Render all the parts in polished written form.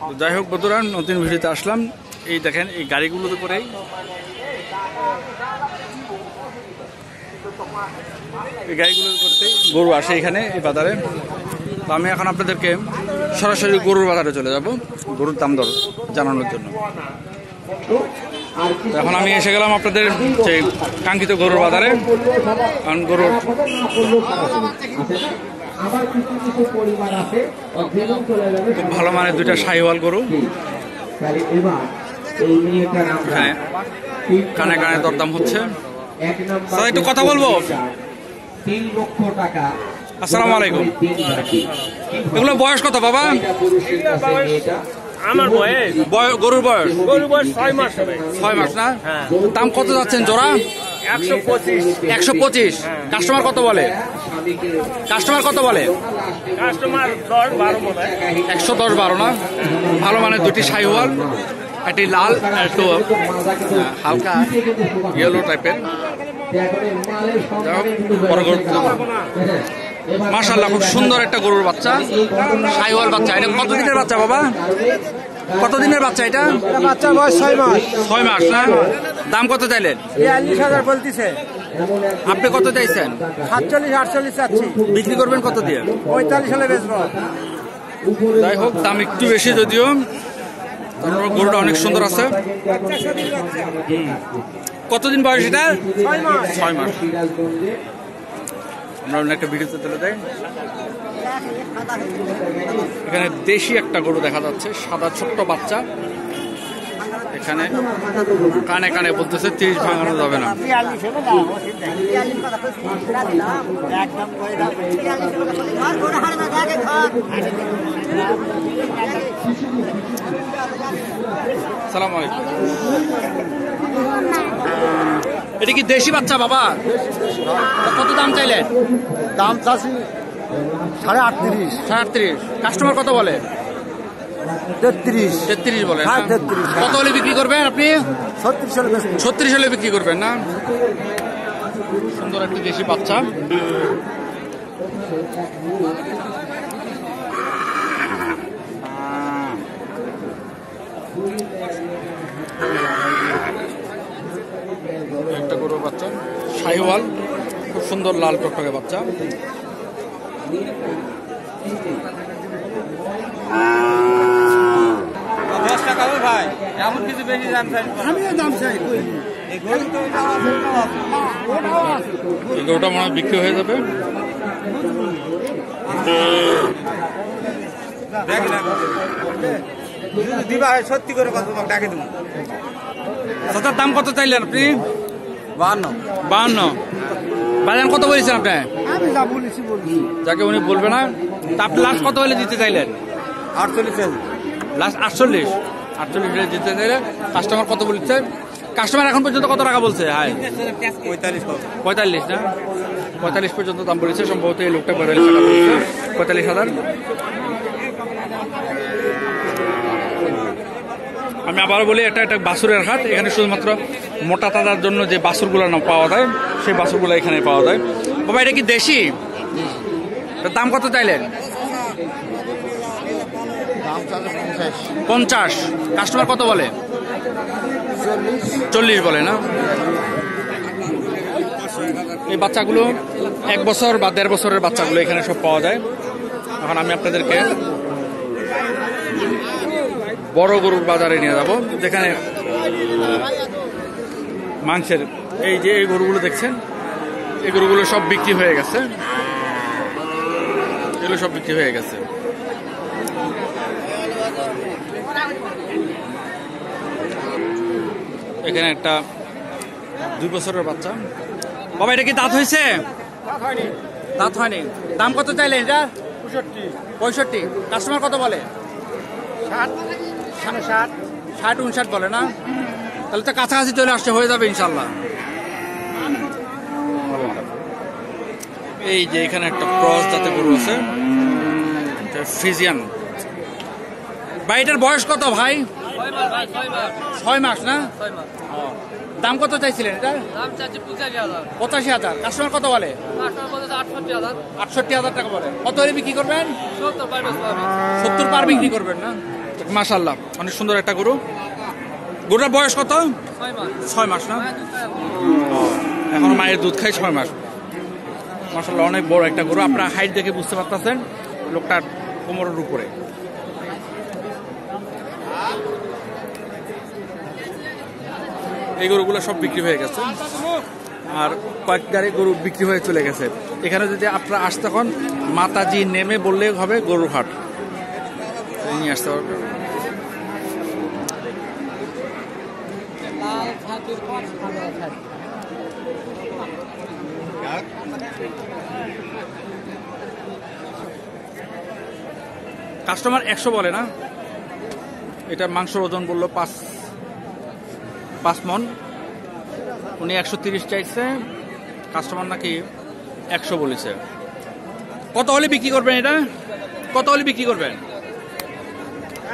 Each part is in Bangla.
যাই হোক বন্ধুরা, নতুন ভিডিওতে আসলাম। এই দেখেন এই গাড়িগুলোতে করেই এই গাড়িগুলোর করতেই গরু আসে এখানে এই বাজারে। তো আমি এখন আপনাদেরকে সরাসরি গরুর বাজারে চলে যাব গরুর দাম দর জানানোর জন্য। এখন আমি এসে গেলাম আপনাদের সেই কাঙ্ক্ষিত গরুর বাজারে। কারণ গরুর খুব ভালো মানের দুইটা শাহিওয়াল গরু এখানে কানে কানে দরদাম হচ্ছে। একটু কথা বলবো। আসসালামু আলাইকুম। এগুলো বয়স কত বাবা? আমার বয়স গরুর বয়স 6 মাস হবে। 6 মাস না? দাম কত যাচ্ছেন জোড়া? 125। 125। কাস্টমার কত বলে? কাস্টমার 10-12 বলে। 110-12 না? ভালো মানে দুটি শাহিওয়াল, একটি লাল, একটু হালকা ইয়েলো টাইপের। মাশাআল্লাহ, খুব সুন্দর একটা গরুর বাচ্চা, শাহিওয়াল বাচ্চা। এটা কত দিনের বাচ্চা বাবা? কত দিনের বাচ্চা এটা? বাচ্চার বয়স 6 মাস। 6 মাস না? দাম কত চাইলেন? 42,000 বলতিছে। আপনি কত চাইছেন? 47-48 চাচ্ছি। বিক্রি করবেন কত দিয়ে? 45 হলে বেচবো। যাই হোক, দাম একটু বেশি যদিও, তারপর গরুটা অনেক সুন্দর আছে। কতদিন বয়স এটা? 6 মাস। আমরা অন্য একটা ভিডিওতে তুলে দেয়। এখানে দেশি একটা গরু দেখা যাচ্ছে, সাদা ছোট্ট বাচ্চা। এখানে কানে কানে বলতেছে 30 ভাঙানো যাবে না। সালাম আলাইকুম। এটা কি দেশি বাচ্চা বাবা? কত দাম চাইলেন? দাম চাচ্ছি 38.5। 38। কাস্টমার কত বলে? 33 বলে। 33। কত হলে বিক্রি করবেন আপনি? 36 হলে বেচবো। 36 হলে বিক্রি করবেন না? সুন্দর একটি দেশি বাচ্চা। একটা গরুর বাচ্চা শাহিওয়াল, খুব সুন্দর লাল টকটকে বাচ্চা। 10 টাকা হবে ভাই, এমন কিছু বেশি দাম চাই। আমিও দাম চাই। এই গরুটা মনে হয় বিক্রি হয়ে যাবে। দিবা সত্যি করে কত ডাকে দেবো। চাচার দাম কত চাইলেন আপনি? 52। বাজান কত বলেছেন আপনি? আমি যা বলেছি বলছি। যাকে উনি বলবে না, তা আপনি লাস্ট কত হলে দিতে চাইলেন? 48। লাস্ট 48 হলে দিতে চাইলেন। কাস্টমার কত বলছে? কাস্টমার এখন পর্যন্ত কত টাকা বলছে? হাই 45 না? 45 পর্যন্ত দাম বলেছে। সম্ভবত এই লোকটা 45,000। আমি আবারও বলি, একটা বাছুরের হাট। এখানে শুধুমাত্র মোটা তাজার জন্য যে বাছুরগুলো না পাওয়া যায়, সেই বাছুরগুলো এখানে পাওয়া যায়। বাবা এটা কি দেশি? দাম কত চাইলেন? 50। কাস্টমার কত বলে? 40 বলে না? এই বাচ্চাগুলো 1 বছর বা 1.5 বছরের বাচ্চাগুলো এখানে সব পাওয়া যায়। এখন আমি আপনাদেরকে বড় গরুর বাজারে নিয়ে যাব, যেখানে মাংসের এই যে এই গরুগুলো দেখছেন, এই গরুগুলো সব বিক্রি হয়ে গেছে। এগুলো সব বিক্রি হয়ে গেছে। এখানে একটা 2 বছরের বাচ্চা। বাবা এটা কি দাঁত হয়েছে? দাঁত হয়নি। দাম কত চাইলেন এটা? 65। কাস্টমার কত বলে? 60-59 বলে না? তাহলে তো কাছাকাছি চলে আসছে, হয়ে যাবে ইনশাল্লাহ। এই যে এখানে একটা ক্রস জাতের গরু আছে, ফ্রিজিয়ান। ভাই এটার বয়স কত ভাই? 6 মাস না? দাম কত চাইছিলেন এটা? 85,000। কাস্টমার কত বলে? 68,000 টাকা বলে। কত হলে বিক্রি করবেন? 70 পার বিক্রি করবেন না? মাশাআল্লাহ অনেক সুন্দর একটা গরু। গরুটার বয়স কত? 6 মাস না? এখন মায়ের দুধ খাই 6 মাস। মাশাআল্লাহ অনেক বড় একটা গরু। আপনারা হাইট দেখে বুঝতে পারতেছেন লোকটার কোমরের উপরে। এই গরুগুলো সব বিক্রি হয়ে গেছে আর কয়েক গাড়ি গরু বিক্রি হয়ে চলে গেছে। এখানে যদি আপনারা আসতে হন মাতাজি নেমে বললে হবে গরুর হাট, নিয়ে আসতে হবে। কাস্টমার 100 বলে না, এটা মাংসের ওজন বললো 5 মন। উনি 130 চাইছে, কাস্টমার নাকি 100 বলেছে। কত হলে বিক্রি করবেন এটা? কত হলে বিক্রি করবেন?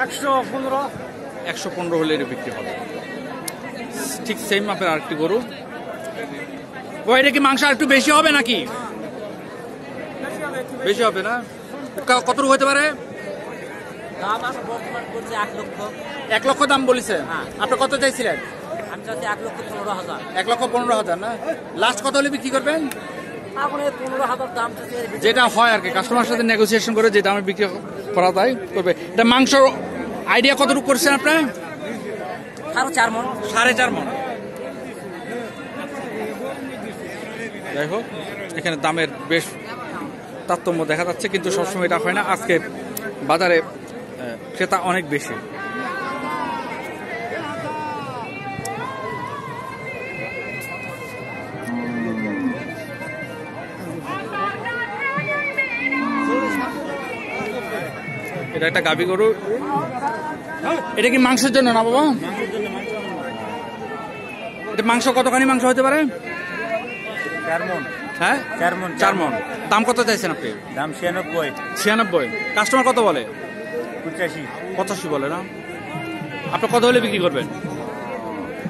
115 হলে এটা বিক্রি হবে। ঠিক সেম মাপের আরেকটি গরু। ও এটা কি মাংস আর একটু বেশি হবে নাকি? বেশি হবে না? কতটুকু হতে পারে? 1 লক্ষ দাম বলেছে। আপনি কত চাইছিলেন? 1,15,000 না? লাস্ট কত হলে বিক্রি করবেন? যেটা হয় আর কি, কাস্টমার সাথে নেগোসিয়েশন করে যে দামে বিক্রি করা যায় করবে। এটা মাংস আইডিয়া কতটুকু করছেন আপনার? 4.5 মন। যাই হোক, এখানে দামের বেশ তারতম্য দেখা যাচ্ছে, কিন্তু সবসময় এটা হয় না। আজকে বাজারে ক্রেতা অনেক বেশি। এটা একটা গাভী গরু। এটা কি মাংসের জন্য না বাবা? এটা মাংস কতখানি মাংস হতে পারে? 4 মন। হ্যাঁ 4 মন। দাম কত চাইছেন আপনি? দাম 96। কাস্টমার কত বলে? 85 বলে না? আপনি কত হলে বিক্রি করবেন?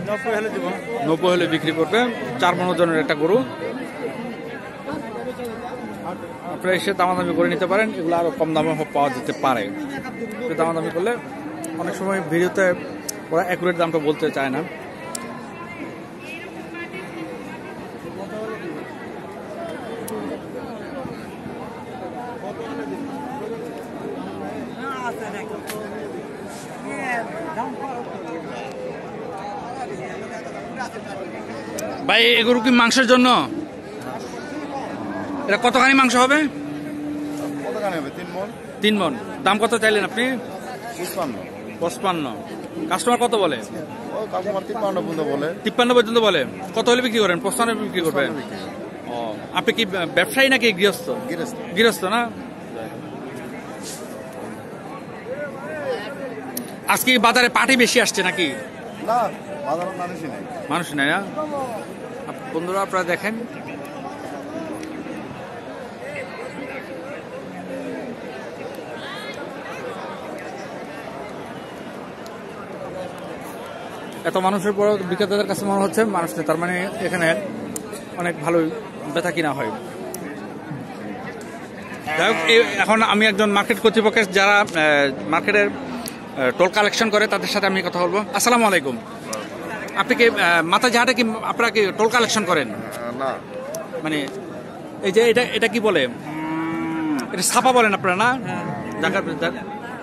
90 হলে দেব। 90 হলে বিক্রি করবে। 4 মন ওজনের একটা গরু। আপনারা এসে দামাদামি করে নিতে পারেন, এগুলো আরো কম দামে পাওয়া যেতে পারে। দামাদামি করলে অনেক সময় ভিডিওতে ওরা অ্যাকুরেট দামটা বলতে চায় না। ভাই এগুলো কি মাংসের জন্য? এটা কতখানি মাংস হবে? 3 মন। দাম কত চাইলেন আপনি? 55। কাস্টমার কত বলে? 53 পর্যন্ত বলে। কত হলে বিক্রি করেন? 55 বিক্রি করবেন। ও, আপনি কি ব্যবসায়ী নাকি গৃহস্থ? গৃহস্থ না? আজকে বাজারে পাটি বেশি আসছে নাকি? না, বাজারে মানুষ নাই না? বন্ধুরা আপনারা দেখেন, এত মানুষের পর বিক্রেতাদের কাছে মনে হচ্ছে মানুষ নেই, তার মানে এখানে অনেক ভালোই বেচা কিনা হয়। যাই হোক, এখন আমি একজন মার্কেট কর্তৃপক্ষের যারা মার্কেটের টোল কালেকশন করে তাদের সাথে আমি কথা বলবো। আসসালামু আলাইকুম। আপনি কি মাতাজি হাটে কি আপনারা কি টোল কালেকশন করেন? না, মানে এই যে এটা কি বলে, এটা ছাপা বলেন আপনারা না?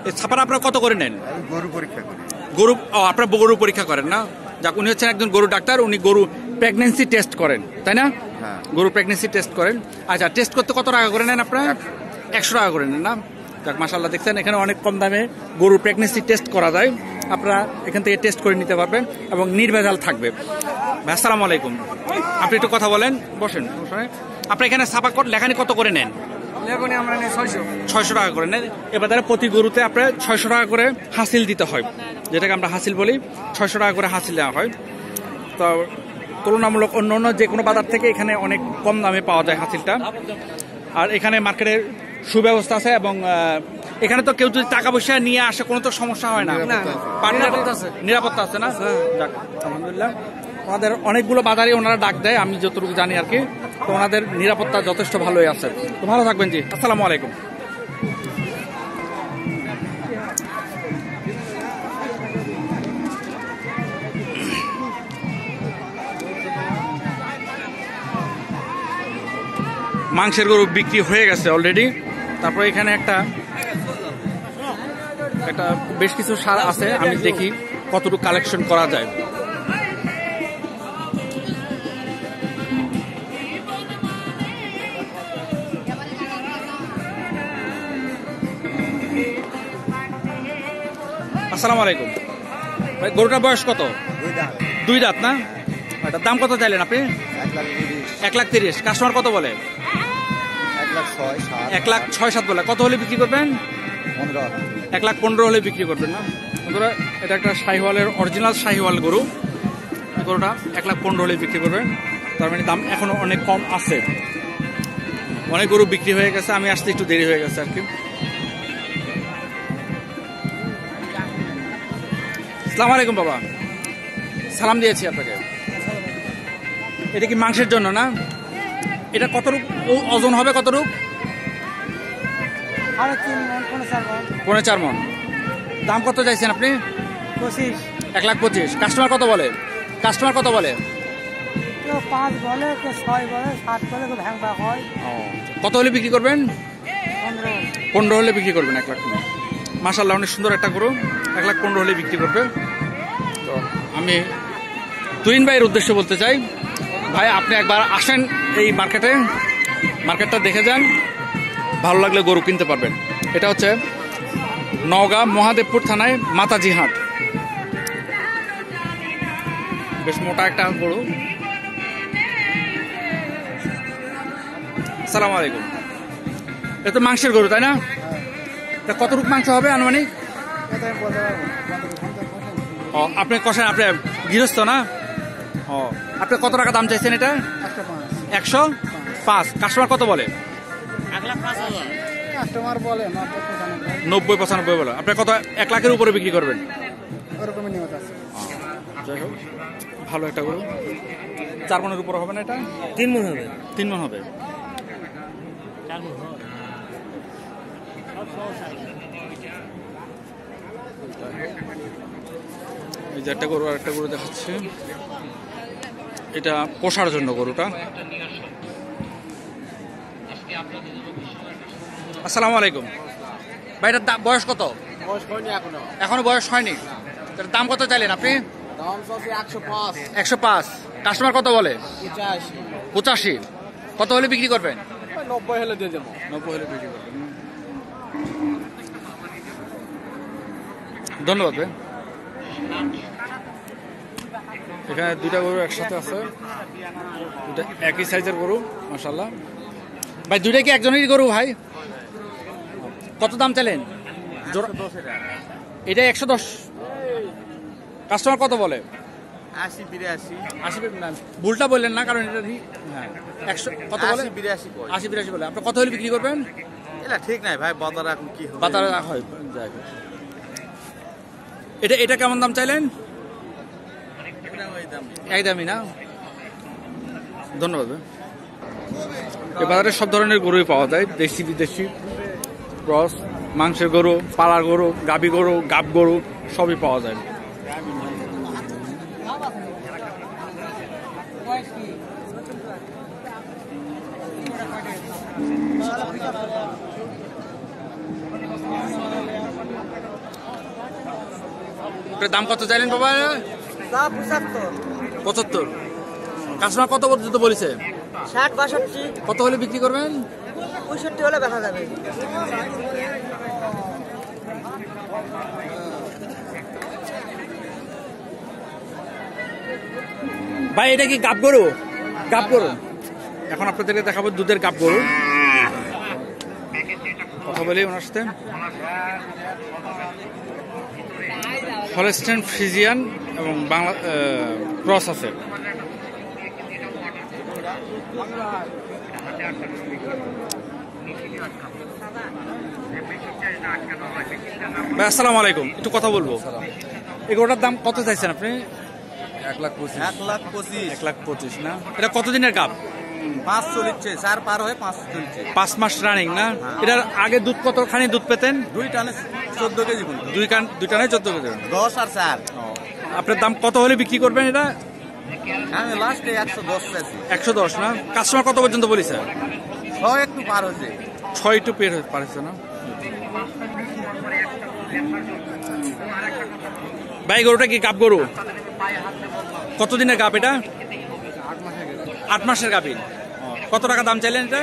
এই ছাপাটা আপনারা কত করে নেন? গরু পরীক্ষা করি। আপনারা গরু পরীক্ষা করেন না? যাক, উনি হচ্ছেন একজন গরু ডাক্তার, উনি গরু প্রেগনেন্সি টেস্ট করেন, তাই না? গরু প্রেগনেন্সি টেস্ট করেন। আচ্ছা, টেস্ট করতে কত টাকা করে নেন আপনারা? 100 টাকা করে নেন না? যাক, মাশাআল্লাহ, দেখছেন এখানে অনেক কম দামে গরু প্রেগনেন্সি টেস্ট করা যায়। আপনারা এখান থেকে টেস্ট করে নিতে পারবেন এবং নির্ভেজাল থাকবে। আসসালামু আলাইকুম। আপনি একটু কথা বলেন, বসেন। আপনি এখানে ছাপা লেখানি কত করে নেন? আমরা 600 টাকা করে নেন। এবার প্রতি গরুতে আপনার 600 টাকা করে হাসিল দিতে হয়, যেটাকে আমরা হাসিল বলি। 600 টাকা করে হাসিল দেওয়া হয়। তো তুলনামূলক অন্য যে কোনো বাজার থেকে এখানে অনেক কম দামে পাওয়া যায় হাসিলটা। আর এখানে মার্কেটের সুব্যবস্থা আছে এবং এখানে তো কেউ যদি টাকা পয়সা নিয়ে আসে কোনো তো সমস্যা হয় না। নিরাপত্তা আছে না? যাক, আলহামদুলিল্লাহ। ওনাদের অনেকগুলো বাজারে ওনারা ডাক দেয়, আমি যতটুকু জানি আর কি। তো ওনাদের নিরাপত্তা যথেষ্ট ভালোই আছে। তো ভালো থাকবেন জি। আসসালামু আলাইকুম। মাংসের গরু বিক্রি হয়ে গেছে অলরেডি। তারপরে এখানে একটা বেশ কিছু সার আছে, আমি দেখি কতটুকু কালেকশন করা যায়। আসসালামু আলাইকুম ভাই, গরুটার বয়স কত? 2 দাঁত না? এটার দাম কত চাইলেন আপনি? 1,30,000। কাস্টমার কত বলে? 1,06,7 বলে। কত হলে বিক্রি করবেন? 1,15,000 হলে বিক্রি করবেন না বন্ধুরা? এটা একটা শাহিওয়ালের অরিজিনাল শাহিওয়াল গরু। গরুটা 1,15,000 হলে বিক্রি করবেন। তার মানে দাম এখনো অনেক কম আছে। অনেক গরু বিক্রি হয়ে গেছে, আমি আসতে একটু দেরি হয়ে গেছে আর কি। আসসালামু আলাইকুম বাবা, সালাম দিয়েছি আপনাকে। এটা কি মাংসের জন্য না? এটা কতটুকু ওজন হবে? কতটুকু? 4.5 মণ। দাম কত চাইছেন আপনি? 1,25,000। কাস্টমার কত বলে? কাস্টমার কত বলে? 5 বলে, 6 বলে, 7 বলে, ভাঙা হয়। কত হলে বিক্রি করবেন? 15 হলে বিক্রি করবেন। 1,15,000। মাশাআল্লাহ, অনেক সুন্দর একটা গরু। 1,15,000 হলে বিক্রি করবে। তো আমি তুহিন ভাইয়ের উদ্দেশ্যে বলতে চাই, ভাই আপনি একবার আসেন এই মার্কেটটা দেখে যান, ভালো লাগলে গরু কিনতে পারবেন। এটা হচ্ছে নওগাঁ মহাদেবপুর থানায় মাতাজি হাট। বেশ মোটা একটা গরু। আসসালামু আলাইকুম। এটা তো মাংসের গরু তাই না? এটা কতটুকু মাংস হবে আনুমানিক? ও, আপনি কষেন, আপনি গৃহস্থ না? ও, আপনি কত টাকা দাম চাইছেন এটা? 105। কাস্টমার কত বলে? 90-95 বলে। আপনি কত? 1,00,000-এর উপরে বিক্রি করবেন? যাই হোক, ভালো একটা গরু। 4 মণের উপরে হবে না এটা? 3 মণ হবে। 3 মণ হবে। এই যে একটা গরু, আর একটা গরু দেখাচ্ছে। এটা পোষার জন্য গরুটা। আসসালামু আলাইকুম ভাই, এটার বয়স কত? এখনো বয়স হয়নি। এটার দাম কত চাইলেন আপনি? 105। কাস্টমার কত বলে? 85। কত হলে বিক্রি করবেন? 90 হলে দিয়ে দেবো। 90 হলে বিক্রি করবেন। ধন্যবাদ ভাই। এখানে 2টা গরু একসাথে আছে, দুটা একই সাইজের গরু মাশাআল্লাহ। ভাই 2টা কি একজনেরই গরু ভাই? কত দাম চাইলেন? এটা 110। কাস্টমার কত বলে? 80-82। না, ভুলটা বললেন না, কারণ এটা হ্যাঁ 100 কত বলে? 80-82 বলে। আপনি কত হলে বিক্রি করবেন? এটা ঠিক নাই ভাই, বাজার এখন কি হবে? বাজারে হয় যাই হোক। এটা কেমন দাম চাইলেন? একদমই না। ধন্যবাদ। এ বাজারে সব ধরনের গরুই পাওয়া যায়, দেশি বিদেশি, ক্রস, মাংসের গরু, পালার গরু, গাভী গরু, গাব গরু সবই পাওয়া যায়। দাম কত চাইলেন বাবা? 75। কাস্টমার কত পর্যন্ত বলেছে? 60-62। কত হলে বিক্রি করবেন? 65 হলে দেখা যাবে। ভাই এটা কি গাব গরু? গাব গরু। এখন আপনাদেরকে দেখাবো দুধের গাব গরু। কথা বলি ওনার সাথে। হলস্টেইন ফ্রিজিয়ান এবং বাংলা ক্রস আছে। ভাই আসসালামু আলাইকুম, একটু কথা বলবো। এগুলোটার দাম কত চাইছেন আপনি? 1,25,000। 1,25,000 না? এটা কতদিনের গাব? 5 চলছে, 4 পার হয়ে 5 চলছে। 5 মাস রানিং না? এটার আগে দুধ কতখানি দুধ পেতেন? 2 টানে 14 কেজি। 2 টানে 14 কেজি। 10 আর 4। আপনার দাম কত হলে বিক্রি করবেন এটা? আমি লাস্টে 110 চাইছি। 110 না? কাস্টমার কত পর্যন্ত বলেছে? ছয় একটু পার হচ্ছে। 6 একটু পারেছে না? ভাই গরুটা কি গাব গরু? কতদিনের গাব এটা? 8 মাসের গাভী। কত টাকা দাম চাইলেন এটা?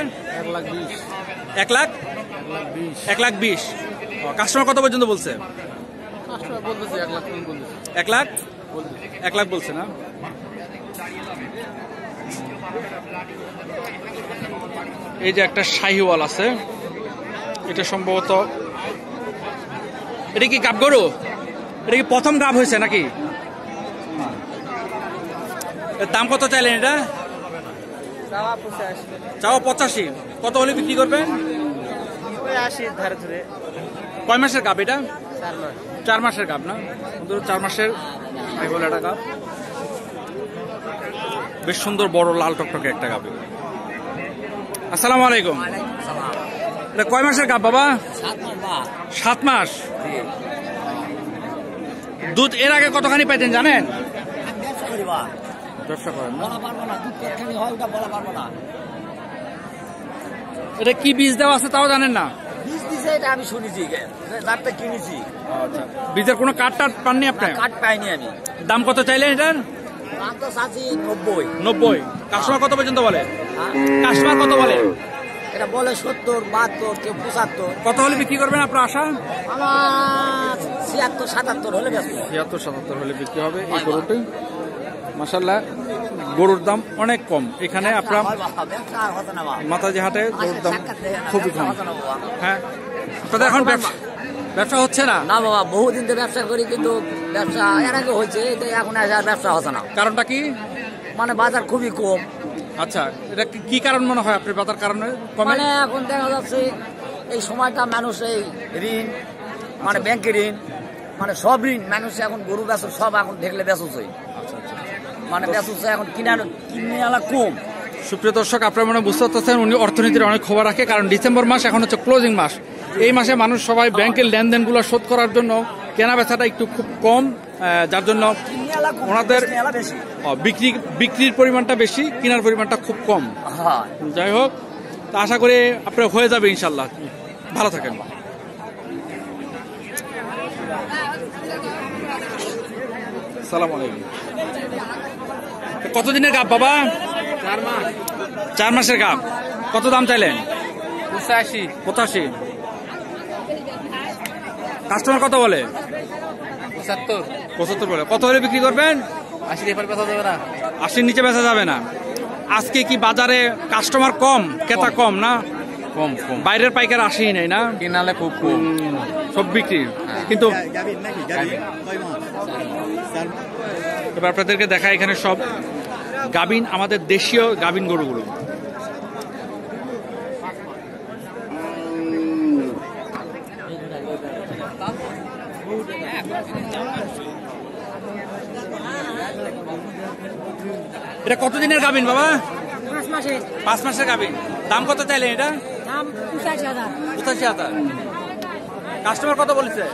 1,20,000। কাস্টমার কত পর্যন্ত বলছে? 1 লাখ বলছে না? এই যে একটা শাহিওয়াল আছে, এটা সম্ভবত, এটা কি গাব গরু? এটা কি প্রথম গাব হয়েছে নাকি? এর দাম কত চাইলেন এটা? চাও 85। কত হলে বিক্রি করবেন? 80 ধারে ধরে। কয় মাসের গাব এটা? 4 মাস। 4 মাসের গাব না? 4 মাসের শাহিওয়াল একটা গাব, বেশ সুন্দর বড় লাল টকটকে একটা গাব। আসসালামু আলাইকুম। এটা কয় মাসের গাব বাবা? 7 মাস। দুধ এর আগে কতখানি পাইতেন জানেন? ব্যবসা করেন না? এটা কি বীজ দেওয়া আছে তাও জানেন না? আমি শুনেছি, যারটা কিনেছি। আচ্ছা, বীজের কোনো কার্ড টার্ড পাননি আপনি? কাঠ পাইনি আমি। দাম কত চাইলেন এটার? দাম তো চাচ্ছি 90। কাস্টমার কত পর্যন্ত বলে? কাস্টমার কত বলে? এটা বলে 70, 72, কেউ 75। কত হলে বিক্রি করবেন আপনার আশা? আমার 76, 77 হলে ব্যস্ত। 76, 77 হলে বিক্রি হবে এই গরুটি। মাশাআল্লাহ, গরুর দাম অনেক কম এখানে। আপনার মাতাজি হাটে গরুর দাম খুবই কম। হ্যাঁ, আপনাদের এখন ব্যবসা হচ্ছে না? না বাবা, বহুদিন তো ব্যবসা করি, কিন্তু ব্যবসা এর আগে হয়েছে, এখন আর ব্যবসা হচ্ছে না। কারণটা কি? মানে বাজার খুবই কম। আচ্ছা, এটা কি কারণ মনে হয় আপনার? বাজার কারণে কমে? মানে এখন দেখা যাচ্ছে এই সময়টা মানুষ এই ঋণ, মানে ব্যাংকের ঋণ, মানে সব ঋণ মানুষ এখন গরু বেচো, সব এখন দেখলে বেচোছে। মানে বেচোছে এখন কিনে আলা কম। সুপ্রিয় দর্শক, আপনারা মনে বুঝতে পারছেন উনি অর্থনীতির অনেক খবর রাখে, কারণ ডিসেম্বর মাস এখন হচ্ছে ক্লোজিং মাস। এই মাসে মানুষ সবাই ব্যাংকের লেনদেনগুলো শোধ করার জন্য কেনা বেচাটা একটু খুব কম, যার জন্য ওনাদের বিক্রির পরিমাণটা বেশি, কেনার পরিমাণটা খুব কম। যাই হোক, তা আশা করি আপনার হয়ে যাবে ইনশাল্লাহ। ভালো থাকেন। আসসালামু আলাইকুম। কতদিনের গাব বাবা? 4 মাস। 4 মাসের গাব। কত দাম চাইলেন? 85। কাস্টমার কত বলে? 75 বলে। কত হলে বিক্রি করবেন? 80 এর বেচা যাবে না। 80 নিচে বেচা যাবে না। আজকে কি বাজারে কাস্টমার কম, ক্রেতা কম না? কম। বাইরের পাইকার আসেই নাই না? কিনালে খুব কম, সব বিক্রি। কিন্তু এবার আপনাদেরকে দেখা, এখানে সব গাবিন, আমাদের দেশীয় গাবিন গরুগুলো। এটা কতদিনের গাবিন বাবা? 5 মাসে। 5 মাসের গাবিন। দাম কত চাইলেন এটা? দাম 85,000। 85,000। কাস্টমার কত বলেছে?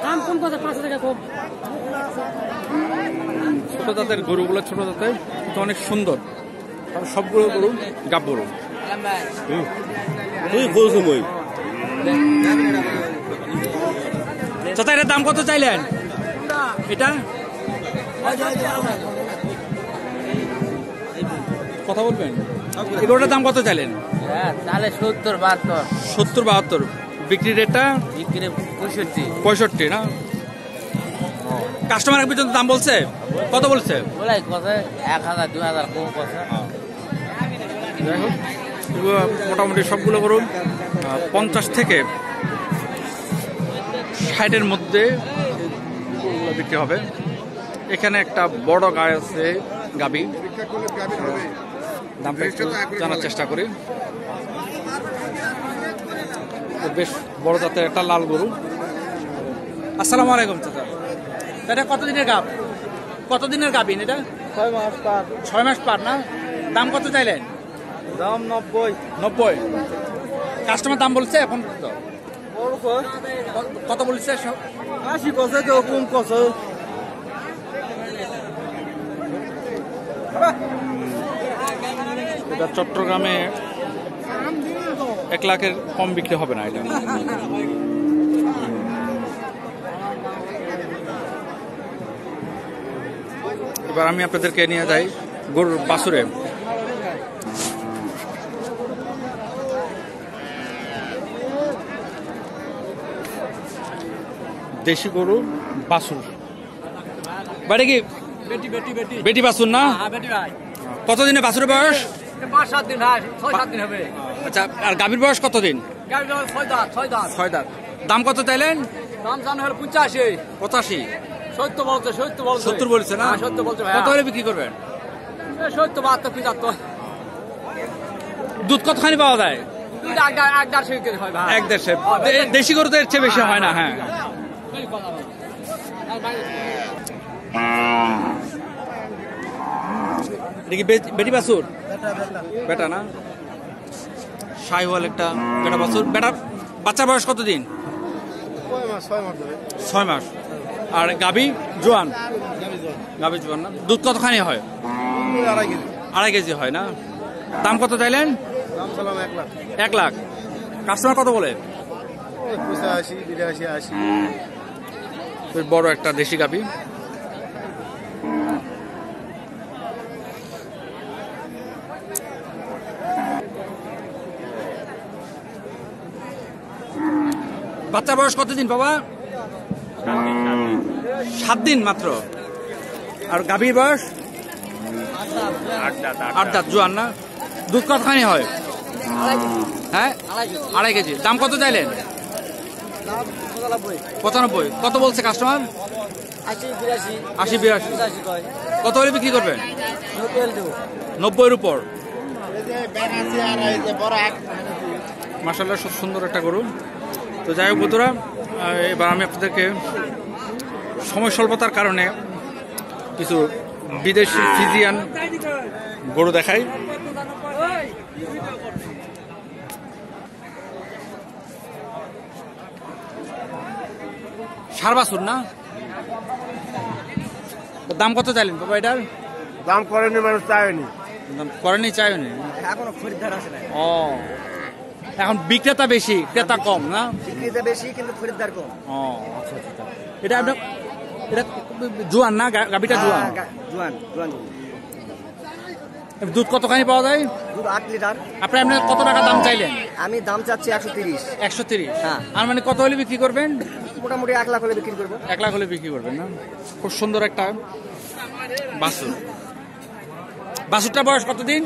দাম কম কত? 5 টাকা কম। ছোট জাতের গরুগুলো, ছোট জাতের কিন্তু অনেক সুন্দর। সবগুলো গরু গাব গরু। চাচা, এটার দাম কত চাইলেন? এটা কথা বলবেন? এই গরুটার দাম কত চাইলেন? তাহলে 70, 72। বিক্রি রেটটা? বিক্রি 65 না? কাস্টমার পর্যন্ত দাম বলছে? কত বলছে? বলাই কথা 1000, 2000 কম কথা। যাই হোক, মোটামুটি সবগুলো গরু 50 থেকে 60-এর মধ্যে বিক্রি হবে। এখানে একটা বড় গায়ে আছে গাবি, দামটা একটু জানার চেষ্টা করি। বেশ বড় জাতের একটা লাল গরু। আসসালামু আলাইকুম চাচা, এটা কতদিনের গাব? কতদিনের গাবিন এটা? 6 মাস পার। 6 মাস পার না? দাম কত চাইলেন? দাম 90। কাস্টমার দাম বলছে এখন? কত বলছে? 80 কছে, কেউ কম কছে। এটা চট্টগ্রামে 1 লাখের কম বিক্রি হবে না এটা। এবার আমি আপনাদেরকে নিয়ে যাই গরুর বাছুরে। দেশি গরু বাছুর, বাড়ি কি বেটি বাছুর না? কতদিনে বাছুরের বয়স? 5-7 দিন ভাই, 6-7 দিন হবে। আচ্ছা, আর গাভীর বয়স কতদিন? 6 দাঁত। 6 দাঁত। দাম কত চাইলেন? দাম জানো হলো 85। 85। 70 বলছে, 70 বলছে। 70 বলছে না? 70 বলছে ভাই। কত হলে বিক্রি করবেন? 70 72 75। দুধ কতখানি পাওয়া যায়? দুধ এক দেড় কেজি হয় ভাই। 1.5 দেশি গরু তো এর চেয়ে বেশি হয় না। হ্যাঁ, এটা কি বেটি বাছুর? বেটা না? শাহিওয়াল একটা বেটা বাছুর। বেটা বাচ্চার বয়স কতদিন? 6 মাস। আর গাভী জোয়ান? গাভী জোয়ান না? দুধ কতখানি হয়? 2.5 কেজি হয় না? দাম কত চাইলেন? 1 লাখ। কাস্টমার কত বলে? 85, 82, 80। বেশ বড় একটা দেশি গাভী। বাচ্চার বয়স কতদিন বাবা? 7 দিন মাত্র। আর গাভীর বয়স? 8 দাঁত। জোয়ান না? দুধ কতখানি হয়? হ্যাঁ, 2.5 কেজি। দাম কত চাইলেন? 95। কত বলছে কাস্টমার? 80 82। কত হলে বিক্রি করবেন? 90-এর উপর। মাশাআল্লাহ, খুব সুন্দর একটা গরু। তো যাই হোক বন্ধুরা, এবার আমি আপনাদেরকে সময় স্বল্পতার কারণে কিছু বিদেশি ফিজিয়ান গরু দেখাই। ষাঁড় বাছুর না? দাম কত চাইলেন বাবা এটার? দাম করেনি, মানুষ চায়নি। দাম করেনি, চাইনি এখনো খরিদ্দার আসে না। ও, এখন বিক্রেতা বেশি, ক্রেতা কম না? বিক্রিতে বেশি কিন্তু খরিদ্দার কম। ও আচ্ছা আচ্ছা। এটা আপনার এটা জোয়ান না? গাভীটা জোয়ান? জোয়ান। দুধ কতখানি পাওয়া যায়? দুধ 8 লিটার। আপনি কত টাকা দাম চাইলেন? আমি দাম চাচ্ছি 130। 130। হ্যাঁ। আর মানে কত হলে বিক্রি করবেন? মোটামুটি 1 লাখ হলে বিক্রি করবো। 1 লাখ হলে বিক্রি করবেন না? খুব সুন্দর একটা বাছুর। বাছুরটার বয়স কতদিন?